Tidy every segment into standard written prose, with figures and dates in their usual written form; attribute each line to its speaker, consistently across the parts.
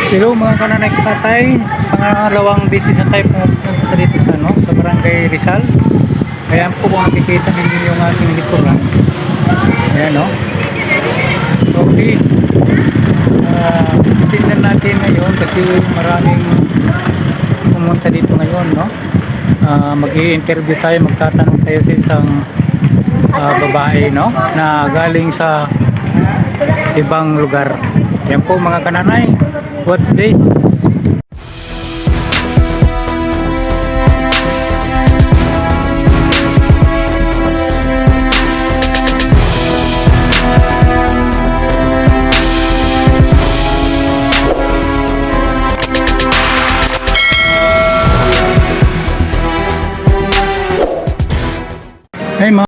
Speaker 1: Hello mga kananay tatay, pangalawang beses na tayo pumunta dito sa, sa Barangay Rizal. Ayan po kung nakikita ninyo yung aking likuran. Ayan no. Okay. Tingnan natin ngayon kasi maraming pumunta dito ngayon, no. Mag-i-interview tayo, magtatanong tayo sa isang babae, no, na galing sa ibang lugar. Yan po mga kananay. What's this? Hey ma.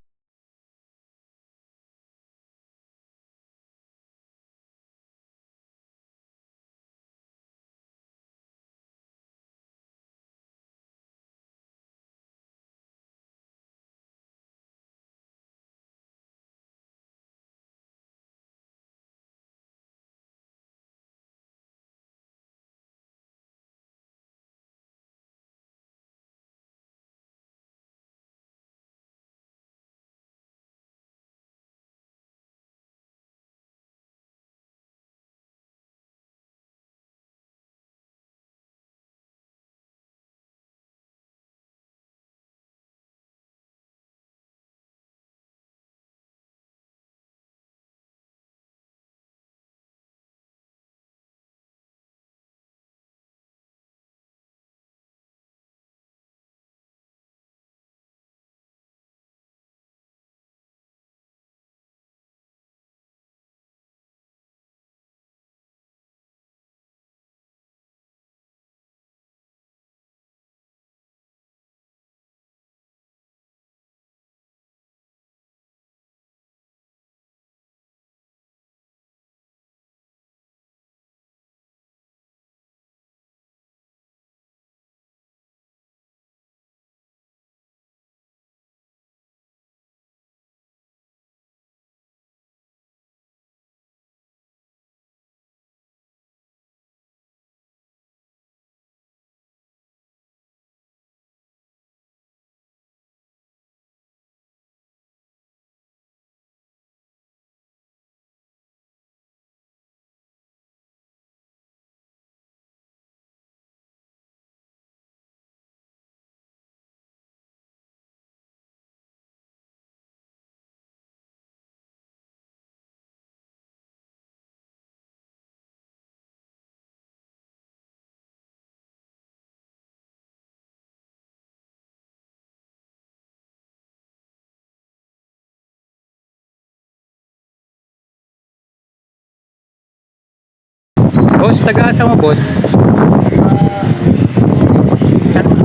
Speaker 1: Boss, taga-asa mo boss?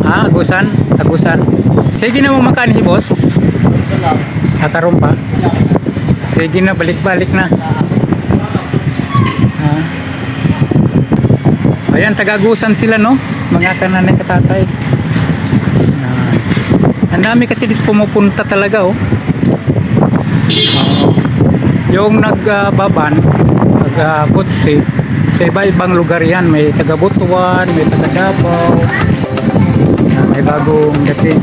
Speaker 1: Agusan, Agusan. Sige na mo makan si boss. Akaroon pa. Sige na, balik-balik na. Ayan, taga-Agusan sila, no? Mga kananay katatay. Ang dami kasi dito pumupunta talaga, oh. Yung nagbaban, nag-kutsi, sa iba-ibang lugar yan. May taga-Butuan, may taga-Davao, may bagong dating.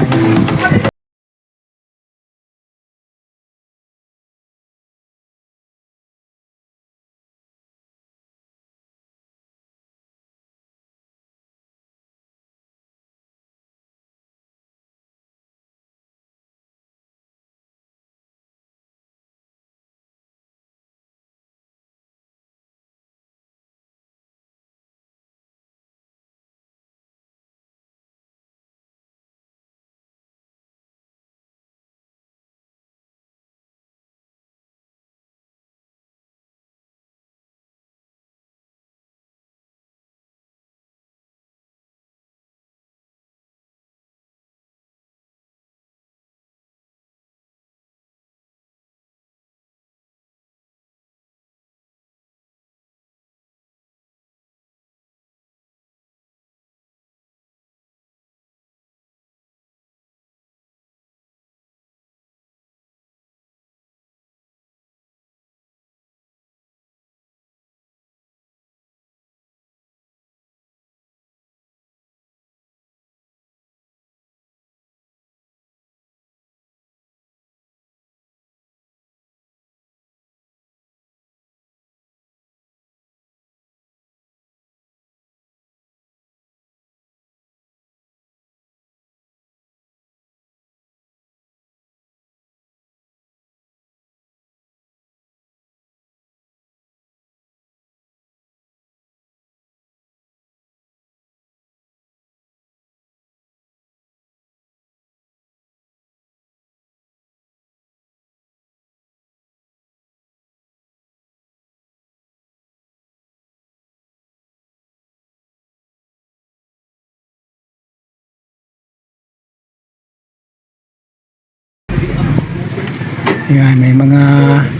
Speaker 1: Ayan, may mga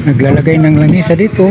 Speaker 1: naglalagay ng lanisa dito.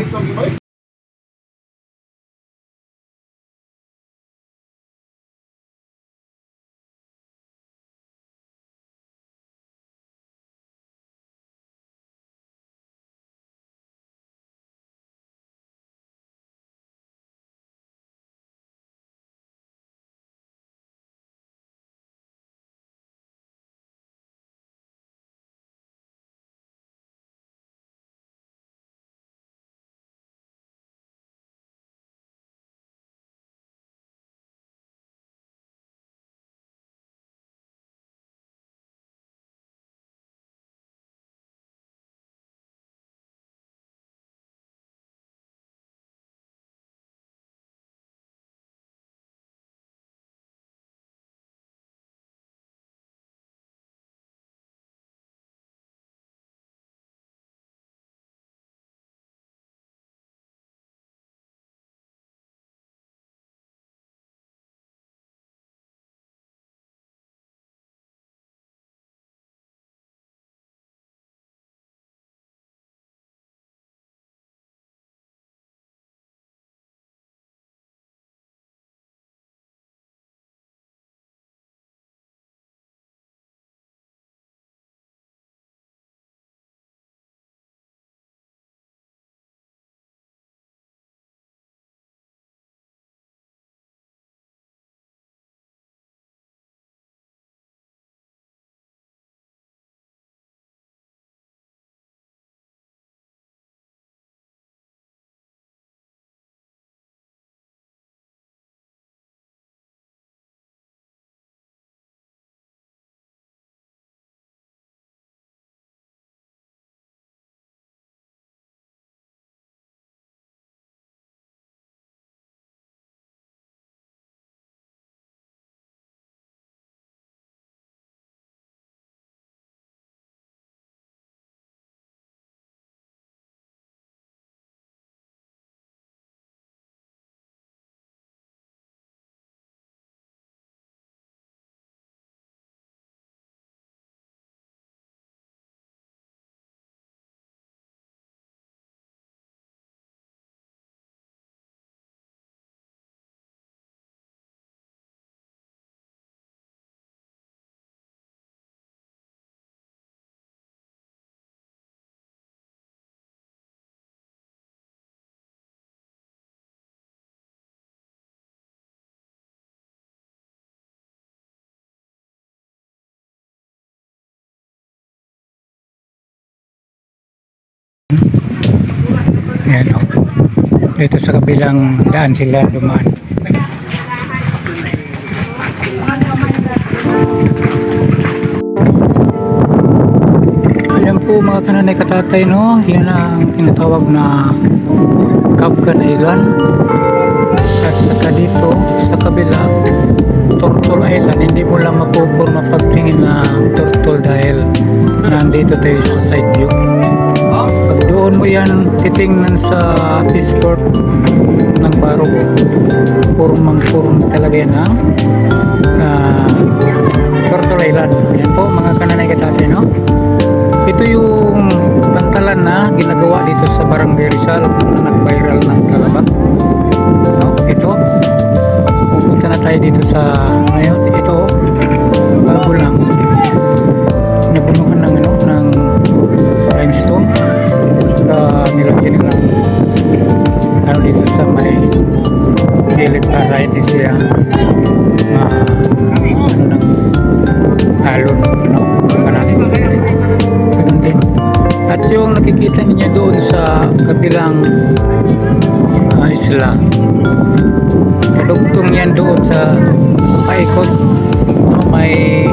Speaker 1: Ayan, oh. Dito sa kabilang daan sila dumaan. Ayan po mga kananay katatay, no? Yan ang tinatawag na Kabgan Island. At saka dito sa kabila, Turtle Island. Hindi mo lang mapupurma pagtingin na turtle dahil nandito tayo sa side view. Pag doon mo yan titingnan sa fishport ng Barrow, purmang-purm talaga yan ang Turtle Island. Yan po mga kananay katatay, no? Ito yung pantalan na ginagawa dito sa Barangay Rizal na nag-viral ng Kalaba, no? Ito pupunta na tayo dito sa ngayon. Ito bago lang nabunuhan ng ng limestone, saka nilagyan nila dito sa may gilid para hindi siya ng alon, no? Ganun din. At yung nakikita niyo doon sa kabilang isla, kadugtong yan doon sa paikot, no? May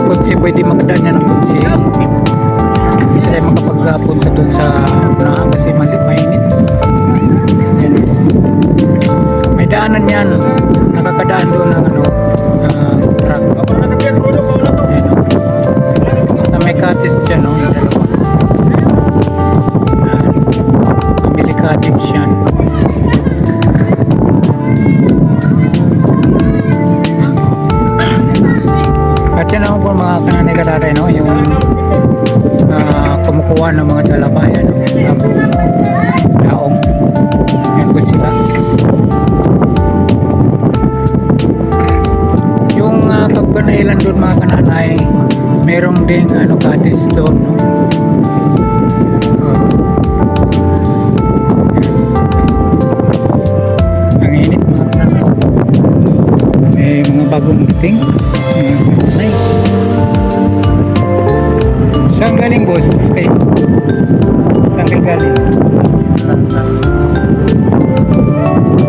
Speaker 1: kutsi, pwede magdaan yan ng kutsi. Hindi sila makapagpunta doon sa unahan kasi mainit. Yan. May daanan yan, nakakadaan doon ng truck. Yan, no? Saka may cottage dyan, no? Yung dalawa. Family cottage yan. At yan ako po mga kananay katatay, no? Yung kumukuha ng mga dalabayan, bagong daong. Yan po sila. Yung Kabban Island doon mga kananay, merong ding cottage doon, no? Ang init mga kananay. May mga bagong dating. Ay. Saan galing boss? Okay. Saan ka galing?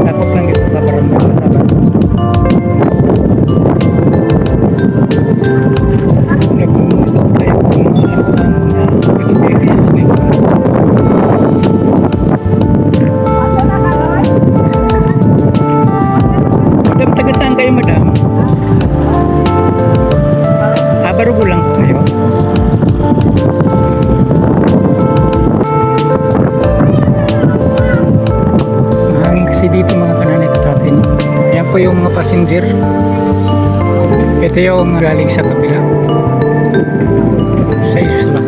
Speaker 1: Sakop lang dito sa barangay Sabat. Nagmumutok tayo kung ang experience nito. Madam, taga saan kayo madam? Barugo lang po kayo. Mahangin kasi dito mga kananay tatay. Yan po yung mga passenger. Ito yung galing sa kabila. Sa isla.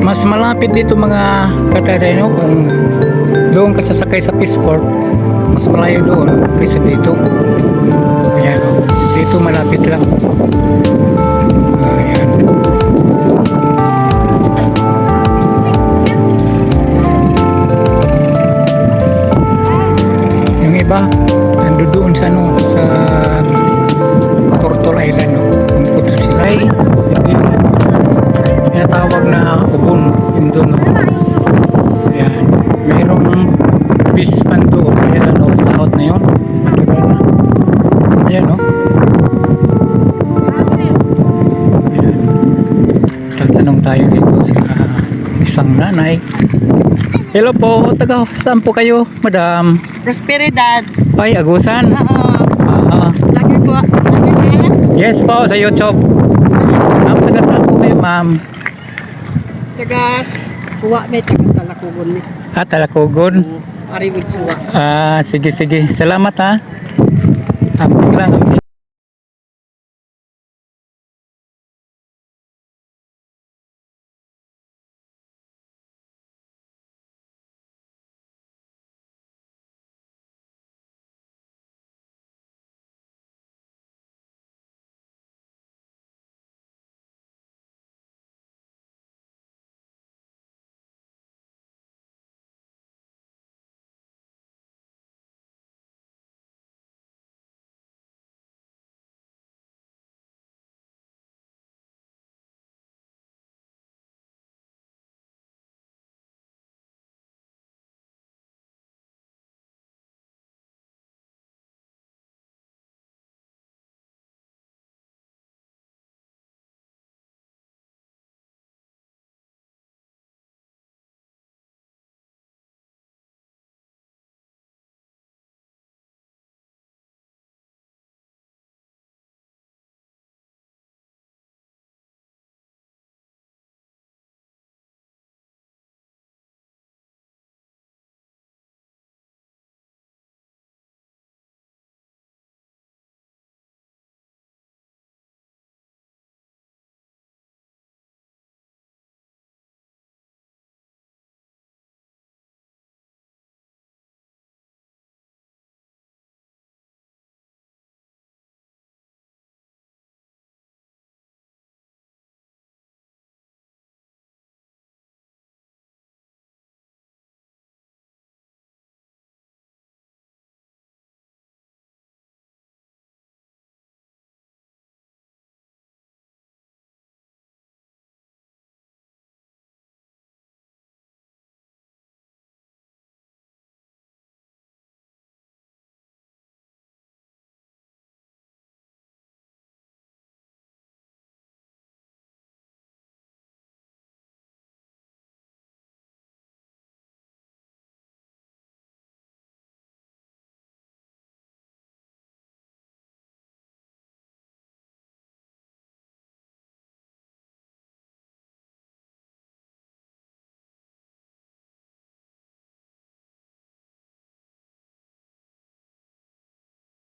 Speaker 1: Mas malapit dito mga katatay, no? Kung doon ka sasakay sa Peaceport, mas malayo doon kaysa dito. Ayan, dito malapit lang. Ayan. Yung iba nando doon sa sa Tortol Island, no? Yung puto sila ay tinatawag na ubon yung doon, no? Ayan, mayroong fish pan doon. Ayan, sa out na yun, matagal na. Ayan, no? Ayan, tatanong tayo dito sa isang nanay. Hello po, taga saan po kayo madam?
Speaker 2: Prosperidad.
Speaker 1: Ay, Agusan.
Speaker 2: Oo. Lagi po.
Speaker 1: Yes po, sa YouTube. Ma'am, taga saan po kayo ma'am?
Speaker 2: Taga suwa may taga Talakugon ni.
Speaker 1: Talakugon.
Speaker 2: Ariwig suwa.
Speaker 1: Sige sige, salamat ha. Lang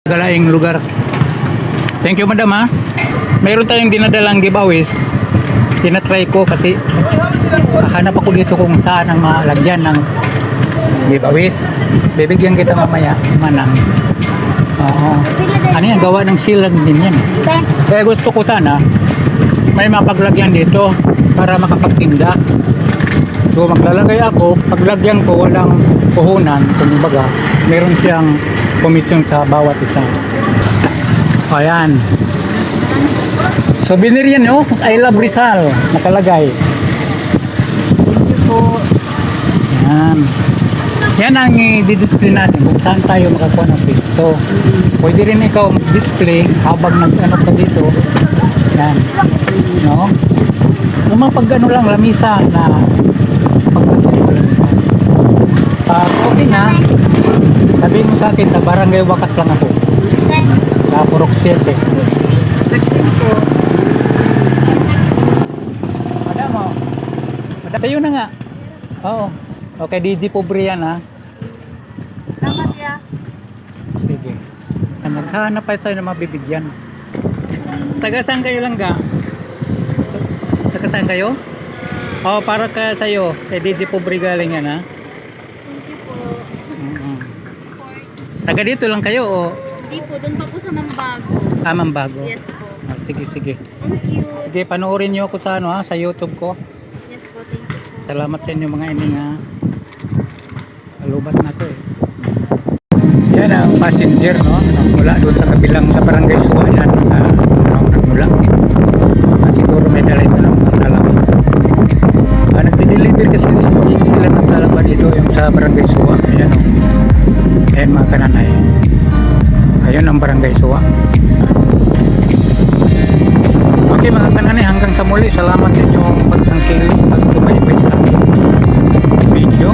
Speaker 1: galaing lugar. Thank you madam ha. mayroon tayong dinadalang giveaways. Tinatry ko kasi hanap ako dito kung saan ang malagyan ng giveaways. Bibigyan kita mamaya manang. Oo. Ano yan, gawa ng silang din yan. Kaya gusto ko sana may mapaglagyan dito para makapagtinda. So maglalagay ako, paglagyan ko walang puhunan, kumbaga meron siyang komisyon sa bawat isa. Ayan. Souvenir yan, oh. I love Rizal. Nakalagay.
Speaker 2: Thank you po.
Speaker 1: Yan. Yan ang i-display natin kung saan tayo makakuha ng pisto. Pwede rin ikaw mag-display habang nag-ano ka dito. Yan. No? Yung mga pag ano lang, lamisa na pag-ano sa lamisa. Okay na. Sabihin mo sa akin, sa Barangay Wakas lang ako. Sa Purok 7.
Speaker 2: Vaccine po.
Speaker 1: Madam, oh. Madam, sa'yo na nga. Oo. Okay, DJ Pobre yan, ha.
Speaker 2: Salamat ya.
Speaker 1: Sige. Maghanap pa tayo ng mabibigyan. Taga saan kayo lang ga? Taga saan kayo? Oo, para ka sa'yo. Kay DJ Pobre galing yan, ha.
Speaker 2: Thank you po.
Speaker 1: Mm-hmm. Taga dito lang kayo, o?
Speaker 3: Hindi po, doon pa po sa Mambago.
Speaker 1: Mambago?
Speaker 3: Yes po.
Speaker 1: Ah, sige, sige.
Speaker 3: Thank you.
Speaker 1: Sige, panoorin nyo ako sa, ano, ha, sa YouTube ko.
Speaker 3: Yes po, thank you po.
Speaker 1: Salamat sa inyo mga ining, ha. Alubat na ko, eh. Yan ang passenger, no? Mula doon sa kabilang sa Barangay Suwa yan. Nagmula. Siguro may dala ito ng mga talaba. Nagdi-deliver kasi sila ng talaba dito yung sa Barangay Suwa. Ayan, o. Ayan mga kananay. Ayun ang Barangay Suwa. Okay mga kananay, hanggang sa muli. Salamat sa inyong pagtangkilik, pagsubaybay sa video.